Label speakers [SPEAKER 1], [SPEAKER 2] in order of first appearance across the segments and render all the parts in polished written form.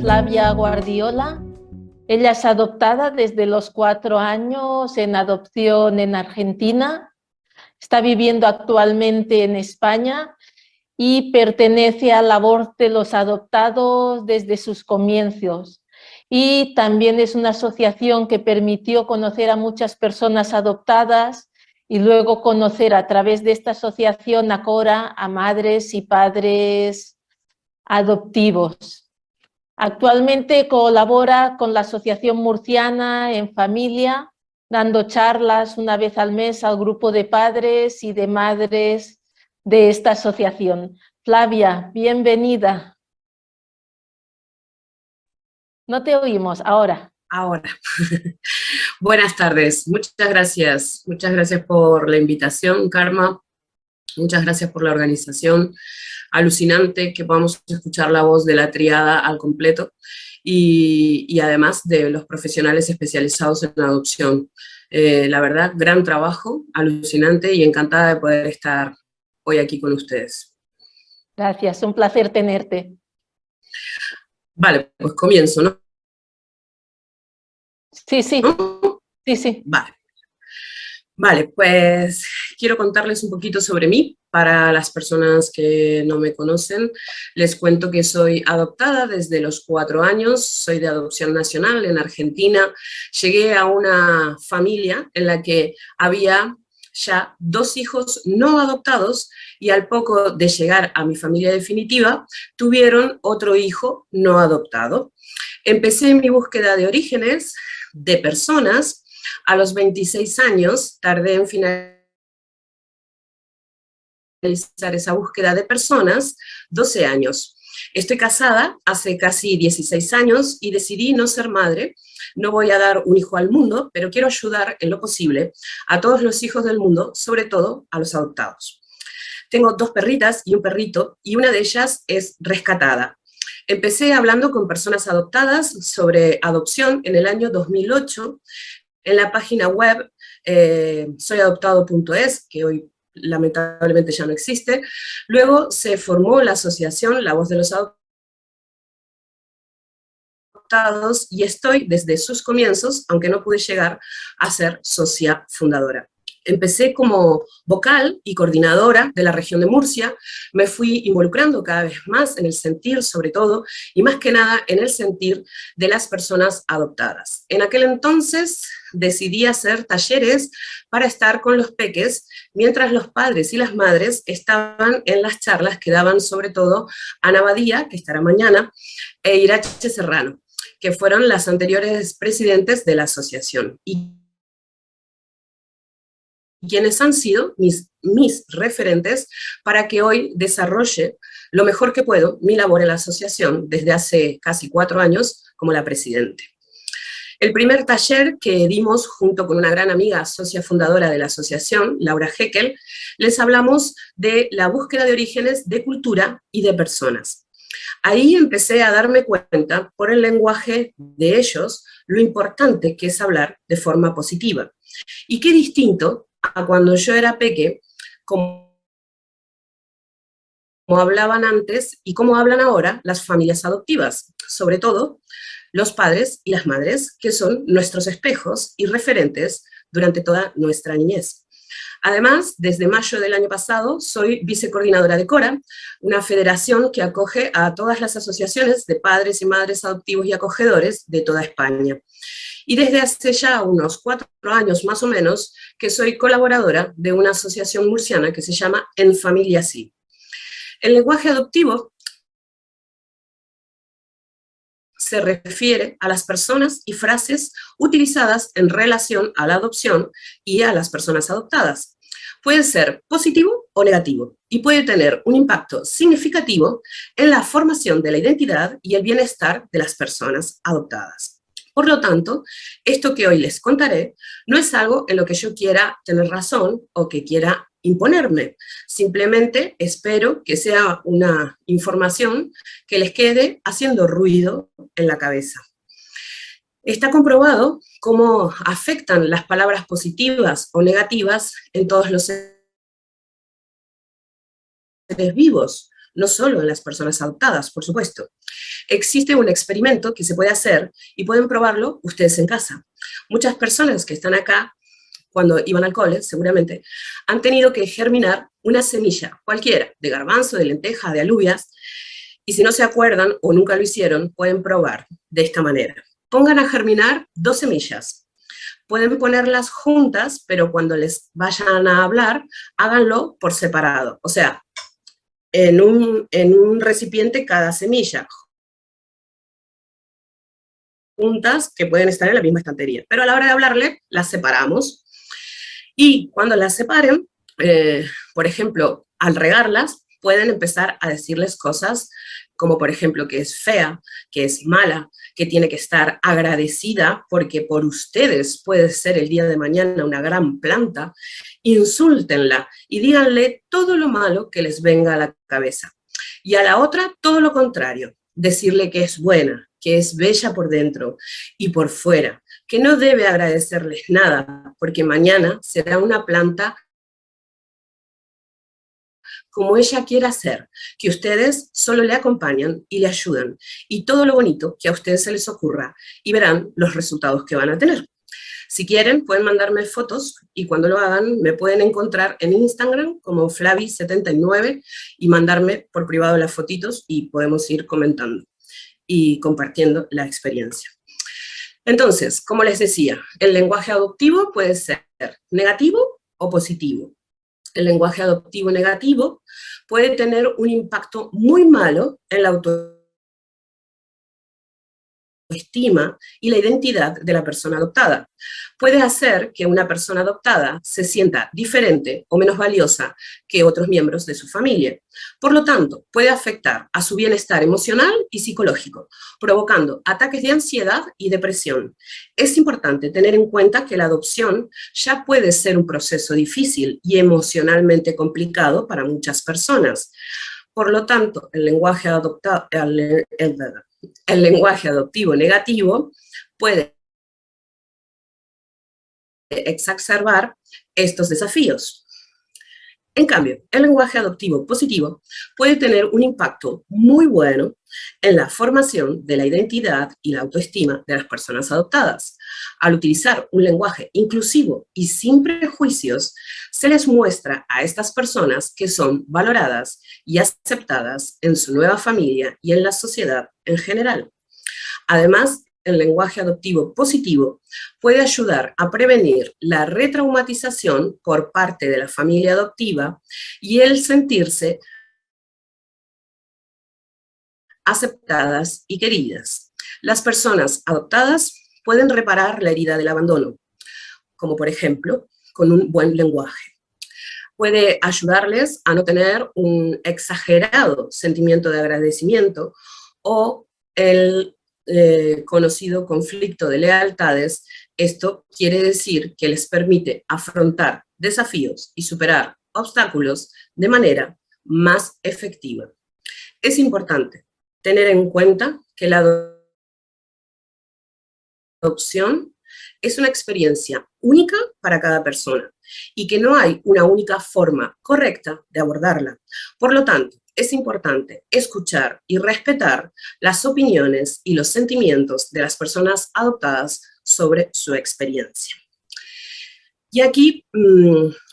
[SPEAKER 1] Flavia Guardiola. Ella es adoptada desde los 4 años en adopción en Argentina. Está viviendo actualmente en España y pertenece a la labor de los adoptados desde sus comienzos. Y también es una asociación que permitió conocer a muchas personas adoptadas y luego conocer a través de esta asociación a Cora a madres y padres adoptivos. Actualmente colabora con la Asociación Murciana en Familia, dando charlas una vez al mes al grupo de padres y de madres de esta asociación. Flavia, bienvenida. No te oímos ahora.
[SPEAKER 2] Ahora. Buenas tardes, muchas gracias. Muchas gracias por la invitación, Karma. Muchas gracias por la organización. Alucinante que podamos escuchar la voz de la triada al completo y además de los profesionales especializados en adopción. La verdad, gran trabajo, alucinante y encantada de poder estar hoy aquí con ustedes.
[SPEAKER 1] Gracias, un placer tenerte.
[SPEAKER 2] Vale, pues comienzo, ¿no?
[SPEAKER 1] Sí, sí.
[SPEAKER 2] ¿No?
[SPEAKER 1] Sí, sí.
[SPEAKER 2] Vale, pues quiero contarles un poquito sobre mí. Para las personas que no me conocen, les cuento que soy adoptada desde los 4 años, soy de adopción nacional en Argentina. Llegué a una familia en la que había ya 2 hijos no adoptados y al poco de llegar a mi familia definitiva, tuvieron otro hijo no adoptado. Empecé mi búsqueda de orígenes de personas. A los 26 años tardé en finalizar esa búsqueda de personas, 12 años. Estoy casada hace casi 16 años y decidí no ser madre. No voy a dar un hijo al mundo, pero quiero ayudar en lo posible a todos los hijos del mundo, sobre todo a los adoptados. Tengo 2 perritas y un perrito, y una de ellas es rescatada. Empecé hablando con personas adoptadas sobre adopción en el año 2008, en la página web soyadoptado.es, que hoy lamentablemente ya no existe. Luego se formó la asociación La Voz de los Adoptados y estoy desde sus comienzos, aunque no pude llegar a ser socia fundadora. Empecé como vocal y coordinadora de la región de Murcia, me fui involucrando cada vez más en el sentir, sobre todo, y más que nada en el sentir de las personas adoptadas. En aquel entonces decidí hacer talleres para estar con los peques, mientras los padres y las madres estaban en las charlas que daban sobre todo Ana Badía, que estará mañana, e Irache Serrano, que fueron las anteriores presidentes de la asociación. Y quienes han sido mis referentes para que hoy desarrolle lo mejor que puedo mi labor en la asociación desde hace casi 4 años como la presidente. El primer taller que dimos junto con una gran amiga, socia fundadora de la asociación, Laura Heckel, les hablamos de la búsqueda de orígenes de cultura y de personas. Ahí empecé a darme cuenta, por el lenguaje de ellos, lo importante que es hablar de forma positiva. Y qué distinto a cuando yo era peque, como hablaban antes y como hablan ahora las familias adoptivas, sobre todo los padres y las madres, que son nuestros espejos y referentes durante toda nuestra niñez. Además, desde mayo del año pasado, soy vicecoordinadora de Cora, una federación que acoge a todas las asociaciones de padres y madres adoptivos y acogedores de toda España. Y desde hace ya unos 4 años más o menos que soy colaboradora de una asociación murciana que se llama En Familia Sí. El lenguaje adoptivo se refiere a las personas y frases utilizadas en relación a la adopción y a las personas adoptadas. Puede ser positivo o negativo y puede tener un impacto significativo en la formación de la identidad y el bienestar de las personas adoptadas. Por lo tanto, esto que hoy les contaré no es algo en lo que yo quiera tener razón o que quiera imponerme. Simplemente espero que sea una información que les quede haciendo ruido en la cabeza. Está comprobado cómo afectan las palabras positivas o negativas en todos los seres vivos, no solo en las personas adoptadas, por supuesto. Existe un experimento que se puede hacer y pueden probarlo ustedes en casa. Muchas personas que están acá, cuando iban al cole, seguramente, han tenido que germinar una semilla cualquiera, de garbanzo, de lenteja, de alubias, y si no se acuerdan o nunca lo hicieron, pueden probar de esta manera. Pongan a germinar 2 semillas. Pueden ponerlas juntas, pero cuando les vayan a hablar, háganlo por separado. O sea, en un recipiente cada semilla, juntas que pueden estar en la misma estantería. Pero a la hora de hablarle, las separamos. Y cuando las separen, por ejemplo, al regarlas, pueden empezar a decirles cosas como, por ejemplo, que es fea, que es mala, que tiene que estar agradecida porque por ustedes puede ser el día de mañana una gran planta. Insúltenla y díganle todo lo malo que les venga a la cabeza. Y a la otra, todo lo contrario, decirle que es buena, que es bella por dentro y por fuera, que no debe agradecerles nada, porque mañana será una planta como ella quiera ser, que ustedes solo le acompañan y le ayudan, y todo lo bonito que a ustedes se les ocurra, y verán los resultados que van a tener. Si quieren, pueden mandarme fotos, y cuando lo hagan, me pueden encontrar en Instagram como Flavi79, y mandarme por privado las fotitos, y podemos ir comentando y compartiendo la experiencia. Entonces, como les decía, el lenguaje adoptivo puede ser negativo o positivo. El lenguaje adoptivo negativo puede tener un impacto muy malo en la autoestima y la identidad de la persona adoptada. Puede hacer que una persona adoptada se sienta diferente o menos valiosa que otros miembros de su familia. Por lo tanto, puede afectar a su bienestar emocional y psicológico, provocando ataques de ansiedad y depresión. Es importante tener en cuenta que la adopción ya puede ser un proceso difícil y emocionalmente complicado para muchas personas. Por lo tanto, el lenguaje adoptivo negativo puede exacerbar estos desafíos. En cambio, el lenguaje adoptivo positivo puede tener un impacto muy bueno en la formación de la identidad y la autoestima de las personas adoptadas. Al utilizar un lenguaje inclusivo y sin prejuicios, se les muestra a estas personas que son valoradas y aceptadas en su nueva familia y en la sociedad en general. Además, el lenguaje adoptivo positivo puede ayudar a prevenir la retraumatización por parte de la familia adoptiva y el sentirse aceptadas y queridas. Las personas adoptadas pueden reparar la herida del abandono, como por ejemplo, con un buen lenguaje. Puede ayudarles a no tener un exagerado sentimiento de agradecimiento o el conocido conflicto de lealtades. Esto quiere decir que les permite afrontar desafíos y superar obstáculos de manera más efectiva. Es importante tener en cuenta que la adopción es una experiencia única para cada persona y que no hay una única forma correcta de abordarla. Por lo tanto, es importante escuchar y respetar las opiniones y los sentimientos de las personas adoptadas sobre su experiencia. Y aquí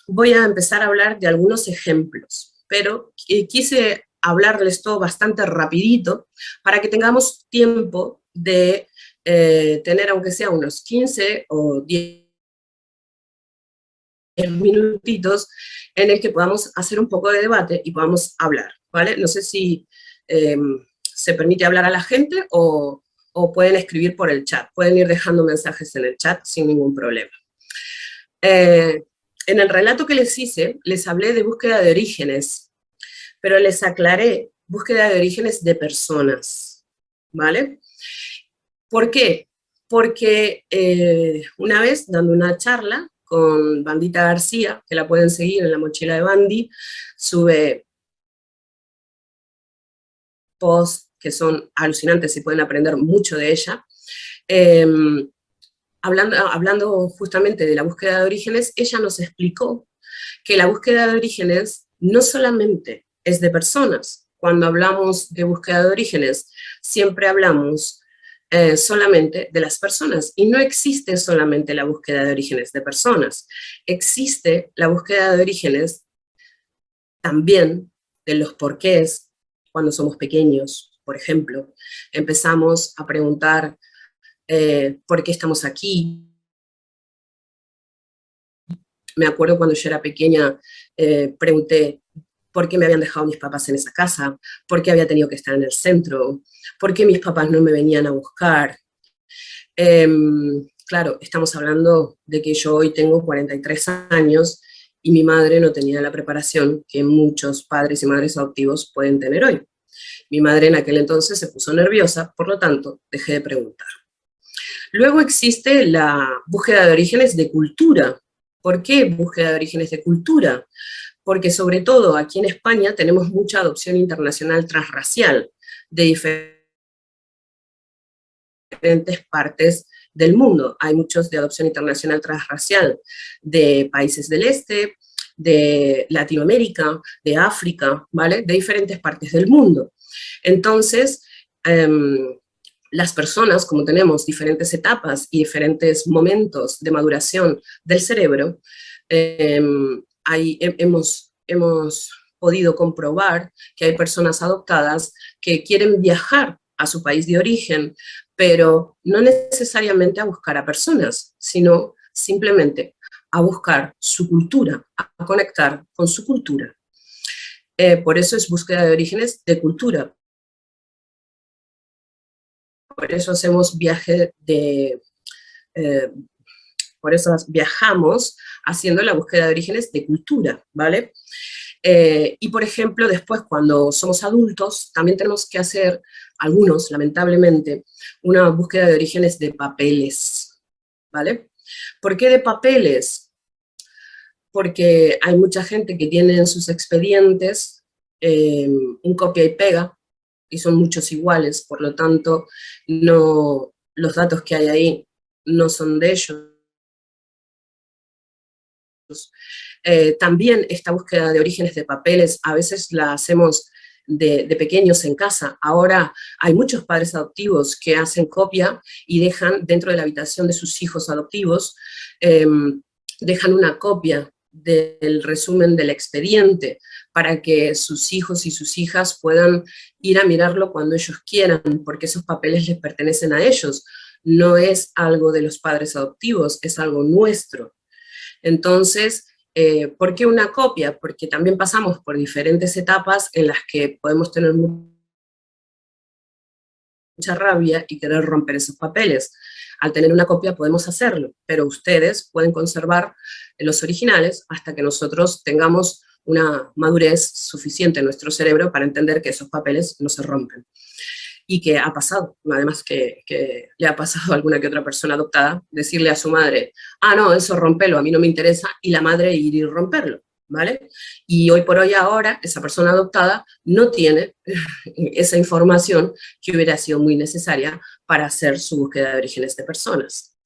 [SPEAKER 2] voy a empezar a hablar de algunos ejemplos, pero quise hablarles todo bastante rapidito para que tengamos tiempo de tener, aunque sea unos 15 o 10 minutitos en el que podamos hacer un poco de debate y podamos hablar, ¿vale? No sé si se permite hablar a la gente o pueden escribir por el chat, pueden ir dejando mensajes en el chat sin ningún problema. En el relato que les hice, les hablé de búsqueda de orígenes, pero les aclaré búsqueda de orígenes de personas, ¿vale? ¿Por qué? Porque una vez, dando una charla con Bandita García, que la pueden seguir en La Mochila de Bandi, sube posts que son alucinantes y pueden aprender mucho de ella, Hablando justamente de la búsqueda de orígenes, ella nos explicó que la búsqueda de orígenes no solamente es de personas. Cuando hablamos de búsqueda de orígenes, siempre hablamos solamente de las personas, y no existe solamente la búsqueda de orígenes de personas, existe la búsqueda de orígenes también de los porqués. Cuando somos pequeños, por ejemplo, empezamos a preguntar por qué estamos aquí. Me acuerdo cuando yo era pequeña, pregunté por qué me habían dejado mis papás en esa casa, por qué había tenido que estar en el centro, por qué mis papás no me venían a buscar. Claro, estamos hablando de que yo hoy tengo 43 años y mi madre no tenía la preparación que muchos padres y madres adoptivos pueden tener hoy. Mi madre en aquel entonces se puso nerviosa, por lo tanto, dejé de preguntar. Luego existe la búsqueda de orígenes de cultura. ¿Por qué búsqueda de orígenes de cultura? Porque sobre todo aquí en España tenemos mucha adopción internacional transracial de diferentes partes del mundo. Hay muchos de adopción internacional transracial de países del este, de Latinoamérica, de África, ¿vale? De diferentes partes del mundo. Entonces, las personas, como tenemos diferentes etapas y diferentes momentos de maduración del cerebro, hemos podido comprobar que hay personas adoptadas que quieren viajar a su país de origen, pero no necesariamente a buscar a personas, sino simplemente a buscar su cultura, a conectar con su cultura. Por eso es búsqueda de orígenes de cultura. Por eso hacemos por eso viajamos haciendo la búsqueda de orígenes de cultura, ¿vale? Y por ejemplo, después cuando somos adultos, también tenemos que hacer, algunos lamentablemente, una búsqueda de orígenes de papeles, ¿vale? ¿Por qué de papeles? Porque hay mucha gente que tiene en sus expedientes un copia y pega, y son muchos iguales, por lo tanto, no, los datos que hay ahí no son de ellos. También esta búsqueda de orígenes de papeles a veces la hacemos de pequeños en casa. Ahora hay muchos padres adoptivos que hacen copia y dejan dentro de la habitación de sus hijos adoptivos, dejan una copia del resumen del expediente para que sus hijos y sus hijas puedan ir a mirarlo cuando ellos quieran, porque esos papeles les pertenecen a ellos. No es algo de los padres adoptivos, es algo nuestro. Entonces, ¿por qué una copia? Porque también pasamos por diferentes etapas en las que podemos tener mucha rabia y querer romper esos papeles. Al tener una copia podemos hacerlo, pero ustedes pueden conservar los originales hasta que nosotros tengamos una madurez suficiente en nuestro cerebro para entender que esos papeles no se rompen. Y que ha pasado, además que le ha pasado a alguna que otra persona adoptada, decirle a su madre, ah, no, eso rompelo, a mí no me interesa, y la madre ir y romperlo, ¿vale? Y hoy por hoy ahora, esa persona adoptada no tiene esa información que hubiera sido muy necesaria para hacer su búsqueda de orígenes de personas.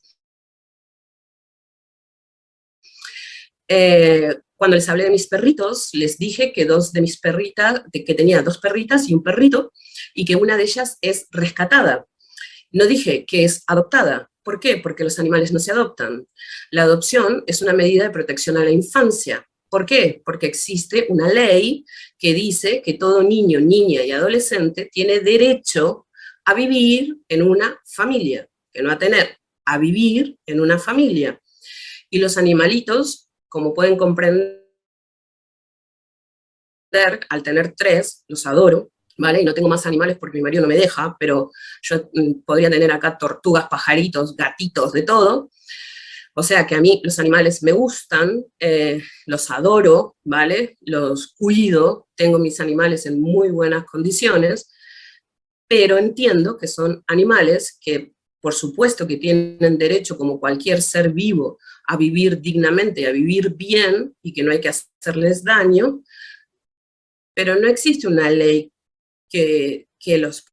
[SPEAKER 2] Cuando les hablé de mis perritos, les dije que dos de mis perritas, que tenía dos perritas y un perrito, y que una de ellas es rescatada. No dije que es adoptada. ¿Por qué? Porque los animales no se adoptan. La adopción es una medida de protección a la infancia. ¿Por qué? Porque existe una ley que dice que todo niño, niña y adolescente tiene derecho a vivir en una familia, que no a tener, a vivir en una familia. Y los animalitos, como pueden comprender, al tener tres, los adoro, ¿vale? Y no tengo más animales porque mi marido no me deja, pero yo podría tener acá tortugas, pajaritos, gatitos, de todo. O sea que a mí los animales me gustan, los adoro, ¿vale? Los cuido, tengo mis animales en muy buenas condiciones, pero entiendo que son animales que, por supuesto que tienen derecho, como cualquier ser vivo, a vivir dignamente y a vivir bien, y que no hay que hacerles daño, pero no existe una ley que los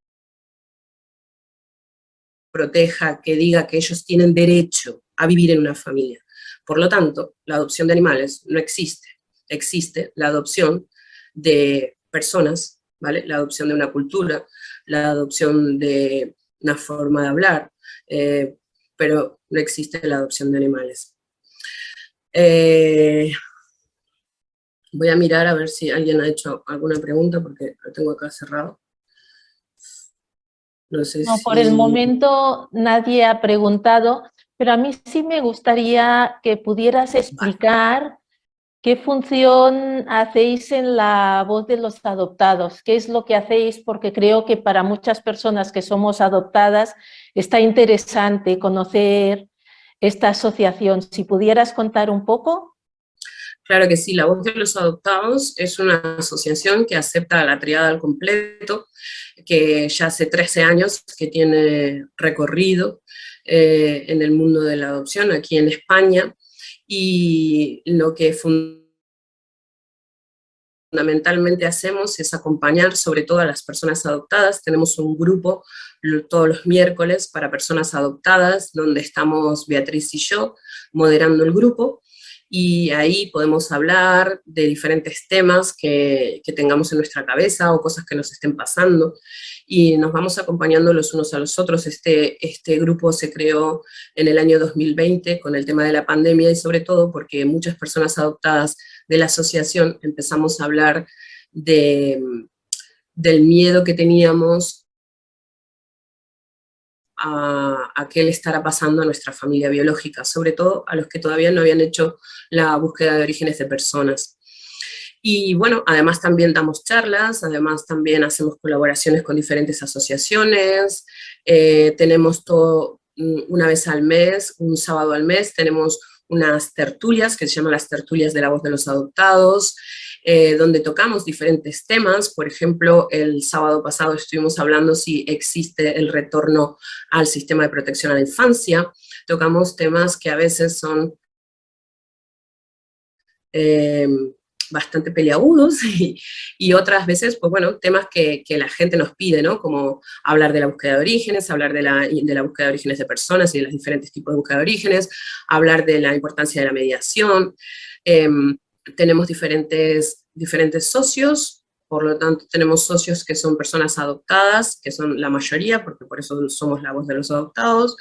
[SPEAKER 2] proteja, que diga que ellos tienen derecho a vivir en una familia. Por lo tanto, la adopción de animales no existe. Existe la adopción de personas, ¿vale? La adopción de una cultura, la adopción de una forma de hablar, pero no existe la adopción de animales. Voy a mirar a ver si alguien ha hecho alguna pregunta, porque lo tengo acá cerrado. No sé
[SPEAKER 1] No,
[SPEAKER 2] si...
[SPEAKER 1] por el momento nadie ha preguntado, pero a mí sí me gustaría que pudieras explicar qué función hacéis en La Voz de los Adoptados, qué es lo que hacéis, porque creo que para muchas personas que somos adoptadas está interesante conocer esta asociación. Si pudieras contar un poco.
[SPEAKER 2] Claro que sí, La Voz de los Adoptados es una asociación que acepta la triada al completo, que ya hace 13 años que tiene recorrido en el mundo de la adopción aquí en España, y lo que fundamentalmente hacemos es acompañar sobre todo a las personas adoptadas. Tenemos un grupo todos los miércoles para personas adoptadas, donde estamos Beatriz y yo moderando el grupo, y ahí podemos hablar de diferentes temas que tengamos en nuestra cabeza o cosas que nos estén pasando, y nos vamos acompañando los unos a los otros. Este grupo se creó en el año 2020 con el tema de la pandemia, y sobre todo porque muchas personas adoptadas de la asociación empezamos a hablar del miedo que teníamos a qué le estará pasando a nuestra familia biológica, sobre todo a los que todavía no habían hecho la búsqueda de orígenes de personas. Y bueno, además también damos charlas, además también hacemos colaboraciones con diferentes asociaciones, tenemos todo una vez al mes, un sábado al mes, tenemos unas tertulias que se llaman las tertulias de La Voz de los Adoptados, donde tocamos diferentes temas. Por ejemplo, el sábado pasado estuvimos hablando si existe el retorno al sistema de protección a la infancia. Tocamos temas que a veces son bastante peliagudos, y otras veces, pues bueno, temas que la gente nos pide, ¿no? Como hablar de la búsqueda de orígenes, hablar de la búsqueda de orígenes de personas y de los diferentes tipos de búsqueda de orígenes, hablar de la importancia de la mediación. Tenemos diferentes socios, por lo tanto tenemos socios que son personas adoptadas, que son la mayoría, porque por eso somos La Voz de los Adoptados.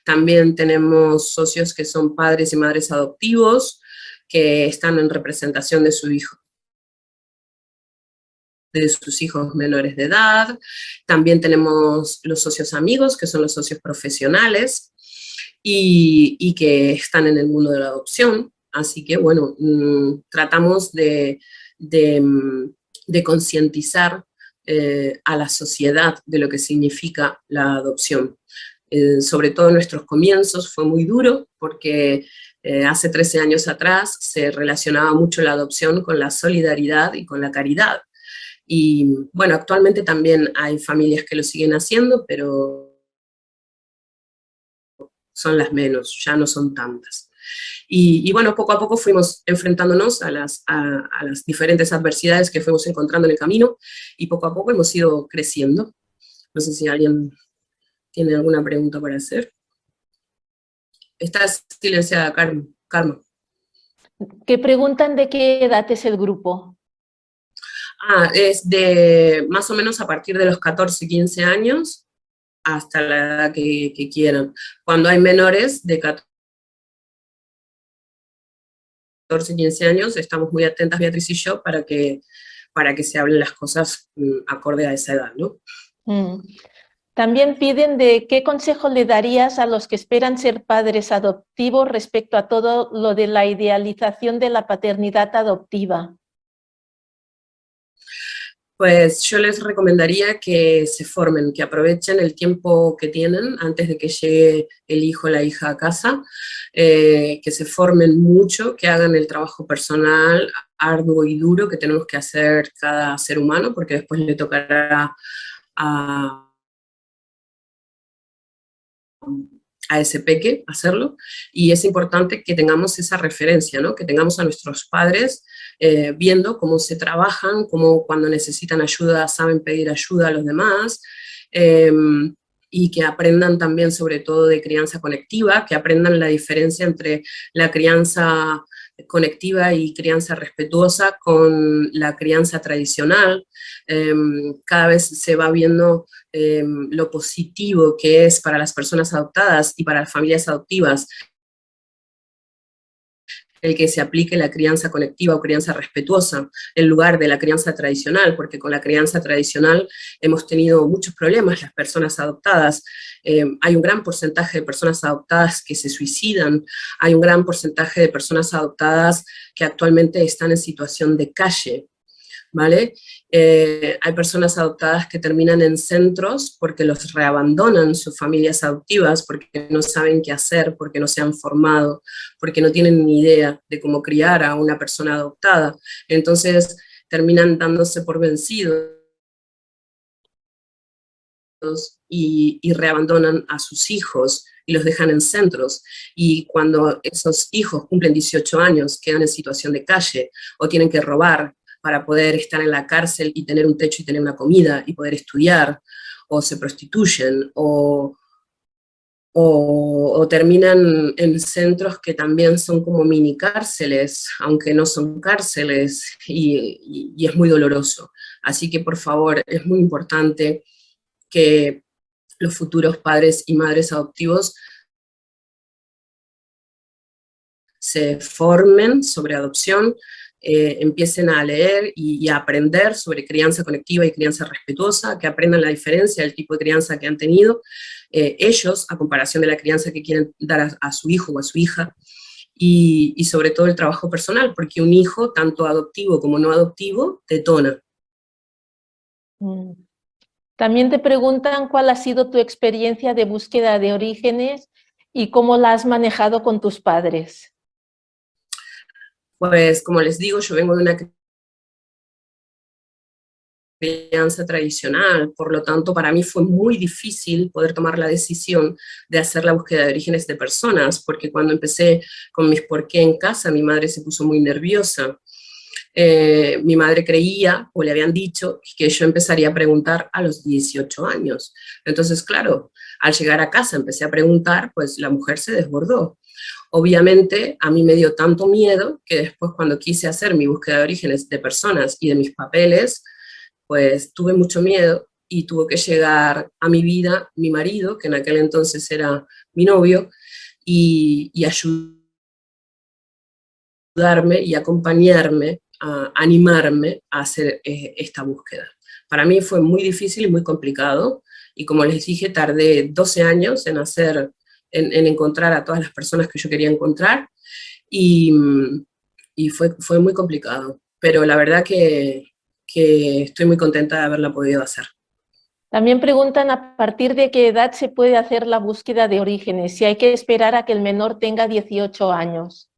[SPEAKER 2] También tenemos socios que son padres y madres adoptivos, que están en representación de su hijo, de sus hijos menores de edad. También tenemos los socios amigos, que son los socios profesionales, y que están en el mundo de la adopción. Así que, bueno, tratamos de concientizar a la sociedad de lo que significa la adopción. Sobre todo en nuestros comienzos fue muy duro, porque hace 13 años atrás se relacionaba mucho la adopción con la solidaridad y con la caridad. Y bueno, actualmente también hay familias que lo siguen haciendo, pero son las menos, ya no son tantas. Y bueno, poco a poco fuimos enfrentándonos a las diferentes adversidades que fuimos encontrando en el camino, y poco a poco hemos ido creciendo. No sé si alguien tiene alguna pregunta para hacer. Estás silenciada, Karma.
[SPEAKER 1] Que preguntan de qué edad es el grupo.
[SPEAKER 2] Es de más o menos a partir de los 14, 15 años hasta la edad que quieran. Cuando hay menores de 14, 15 años, estamos muy atentas, Beatriz y yo, para que se hablen las cosas acorde a esa edad, ¿no?
[SPEAKER 1] También piden de qué consejo le darías a los que esperan ser padres adoptivos respecto a todo lo de la idealización de la paternidad adoptiva.
[SPEAKER 2] Pues yo les recomendaría que se formen, que aprovechen el tiempo que tienen antes de que llegue el hijo o la hija a casa, que se formen mucho, que hagan el trabajo personal, arduo y duro que tenemos que hacer cada ser humano, porque después le tocará a ese peque hacerlo, y es importante que tengamos esa referencia, ¿no? Que tengamos a nuestros padres viendo cómo se trabajan, cómo cuando necesitan ayuda saben pedir ayuda a los demás, y que aprendan también sobre todo de crianza conectiva, que aprendan la diferencia entre la crianza conectiva y crianza respetuosa con la crianza tradicional. Cada vez se va viendo lo positivo que es para las personas adoptadas y para las familias adoptivas el que se aplique la crianza conectiva o crianza respetuosa en lugar de la crianza tradicional, porque con la crianza tradicional hemos tenido muchos problemas las personas adoptadas. Hay un gran porcentaje de personas adoptadas que se suicidan, hay un gran porcentaje de personas adoptadas que actualmente están en situación de calle, ¿vale? Hay personas adoptadas que terminan en centros porque los reabandonan sus familias adoptivas, porque no saben qué hacer, porque no se han formado, porque no tienen ni idea de cómo criar a una persona adoptada. Entonces terminan dándose por vencidos y reabandonan a sus hijos y los dejan en centros. Y cuando esos hijos cumplen 18 años, quedan en situación de calle o tienen que robar para poder estar en la cárcel y tener un techo y tener una comida y poder estudiar, o se prostituyen, o terminan en centros que también son como mini cárceles, aunque no son cárceles, y es muy doloroso. Así que por favor, es muy importante que los futuros padres y madres adoptivos se formen sobre adopción, empiecen a leer y a aprender sobre crianza conectiva y crianza respetuosa, que aprendan la diferencia del tipo de crianza que han tenido ellos, a comparación de la crianza que quieren dar a su hijo o a su hija, y sobre todo el trabajo personal, porque un hijo, tanto adoptivo como no adoptivo, detona.
[SPEAKER 1] También te preguntan cuál ha sido tu experiencia de búsqueda de orígenes y cómo la has manejado con tus padres.
[SPEAKER 2] Pues como les digo, yo vengo de una crianza tradicional, por lo tanto para mí fue muy difícil poder tomar la decisión de hacer la búsqueda de orígenes de personas, porque cuando empecé con mis por qué en casa, mi madre se puso muy nerviosa. Mi madre creía, o le habían dicho, que yo empezaría a preguntar a los 18 años. Entonces, claro, al llegar a casa empecé a preguntar, pues la mujer se desbordó. Obviamente, a mí me dio tanto miedo que después cuando quise hacer mi búsqueda de orígenes de personas y de mis papeles, pues tuve mucho miedo y tuvo que llegar a mi vida mi marido, que en aquel entonces era mi novio, y ayudarme y acompañarme, a animarme a hacer esta búsqueda. Para mí fue muy difícil y muy complicado, y como les dije, tardé 12 años en encontrar a todas las personas que yo quería encontrar, y fue muy complicado, pero la verdad que estoy muy contenta de haberla podido hacer.
[SPEAKER 1] También preguntan a partir de qué edad se puede hacer la búsqueda de orígenes, si hay que esperar a que el menor tenga 18 años.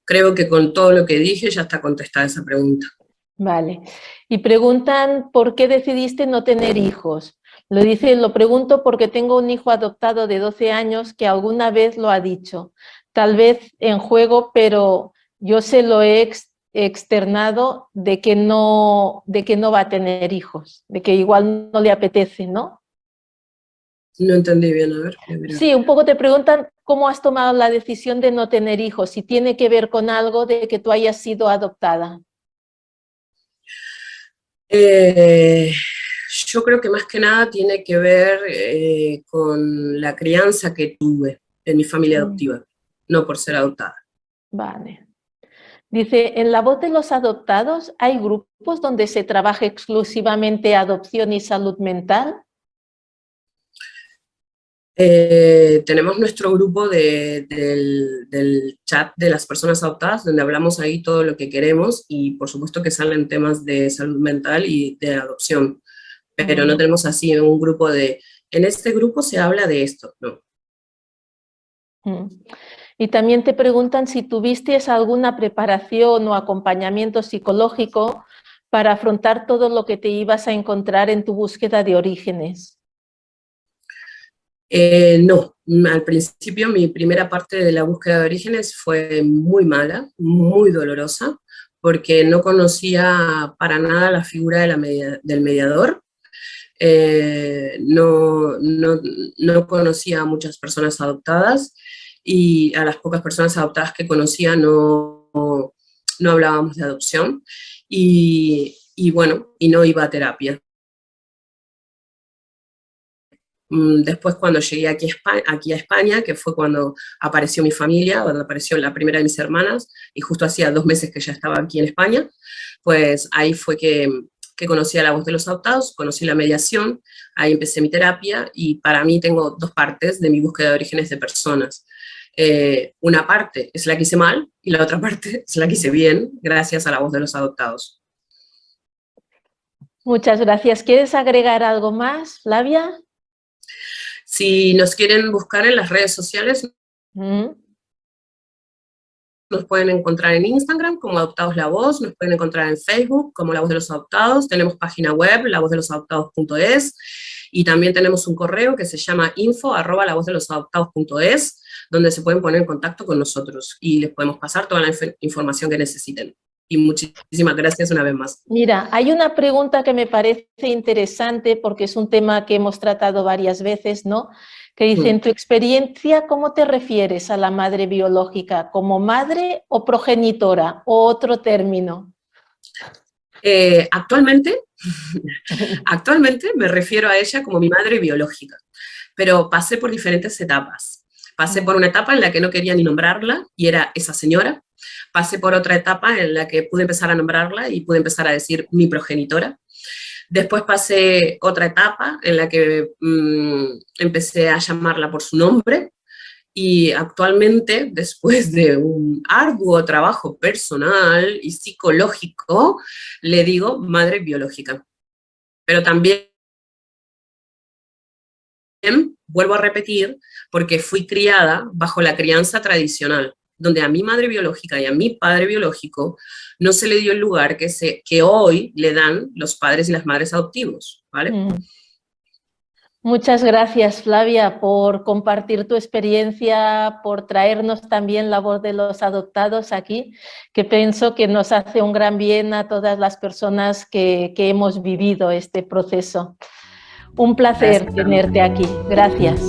[SPEAKER 2] Creo que con todo lo que dije ya está contestada esa pregunta.
[SPEAKER 1] Vale. Y preguntan por qué decidiste no tener hijos. Lo pregunto porque tengo un hijo adoptado de 12 años que alguna vez lo ha dicho, tal vez en juego, pero yo se lo he externado de que no va a tener hijos, de que igual no le apetece, ¿no?
[SPEAKER 2] No entendí bien, a ver.
[SPEAKER 1] Sí, un poco te preguntan cómo has tomado la decisión de no tener hijos, si tiene que ver con algo de que tú hayas sido adoptada.
[SPEAKER 2] Yo creo que más que nada tiene que ver con la crianza que tuve en mi familia adoptiva, no por ser adoptada.
[SPEAKER 1] Vale. Dice, en La Voz de los Adoptados, ¿hay grupos donde se trabaja exclusivamente adopción y salud mental?
[SPEAKER 2] Tenemos nuestro grupo del chat de las personas adoptadas, donde hablamos ahí todo lo que queremos, y por supuesto que salen temas de salud mental y de adopción, pero no tenemos así un grupo en este grupo se habla de esto, no.
[SPEAKER 1] Y también te preguntan si tuviste alguna preparación o acompañamiento psicológico para afrontar todo lo que te ibas a encontrar en tu búsqueda de orígenes.
[SPEAKER 2] No, al principio mi primera parte de la búsqueda de orígenes fue muy mala, muy dolorosa, porque no conocía para nada la figura del mediador. no conocía a muchas personas adoptadas, y a las pocas personas adoptadas que conocía no hablábamos de adopción, y bueno, y no iba a terapia. Después, cuando llegué aquí a España, que fue cuando apareció mi familia, cuando apareció la primera de mis hermanas, y justo hacía 2 meses que ya estaba aquí en España, pues ahí fue que conocí a La Voz de los Adoptados, conocí la mediación, ahí empecé mi terapia, y para mí tengo 2 partes de mi búsqueda de orígenes de personas. Una parte es la que hice mal, y la otra parte es la que hice bien, gracias a La Voz de los Adoptados.
[SPEAKER 1] Muchas gracias. ¿Quieres agregar algo más, Flavia?
[SPEAKER 2] Si nos quieren buscar en las redes sociales, nos pueden encontrar en Instagram como Adoptados La Voz, nos pueden encontrar en Facebook como La Voz de los Adoptados, tenemos página web, lavozdelosadoptados.es, y también tenemos un correo que se llama info@lavozdelosadoptados.es, donde se pueden poner en contacto con nosotros y les podemos pasar toda la información que necesiten. Y muchísimas gracias una vez más.
[SPEAKER 1] Mira, hay una pregunta que me parece interesante porque es un tema que hemos tratado varias veces, ¿no? Que dice, en tu experiencia, ¿cómo te refieres a la madre biológica? ¿Como madre o progenitora? ¿O otro término?
[SPEAKER 2] Actualmente me refiero a ella como mi madre biológica, pero pasé por diferentes etapas. Pasé por una etapa en la que no quería ni nombrarla, y era esa señora. Pasé por otra etapa en la que pude empezar a nombrarla y pude empezar a decir mi progenitora. Después pasé otra etapa en la que empecé a llamarla por su nombre, y actualmente, después de un arduo trabajo personal y psicológico, le digo madre biológica. Pero también, vuelvo a repetir, porque fui criada bajo la crianza tradicional, donde a mi madre biológica y a mi padre biológico no se le dio el lugar que hoy le dan los padres y las madres adoptivos, ¿vale?
[SPEAKER 1] Muchas gracias, Flavia, por compartir tu experiencia, por traernos también La Voz de los Adoptados aquí, que pienso que nos hace un gran bien a todas las personas que hemos vivido este proceso. Un placer tenerte aquí. Gracias.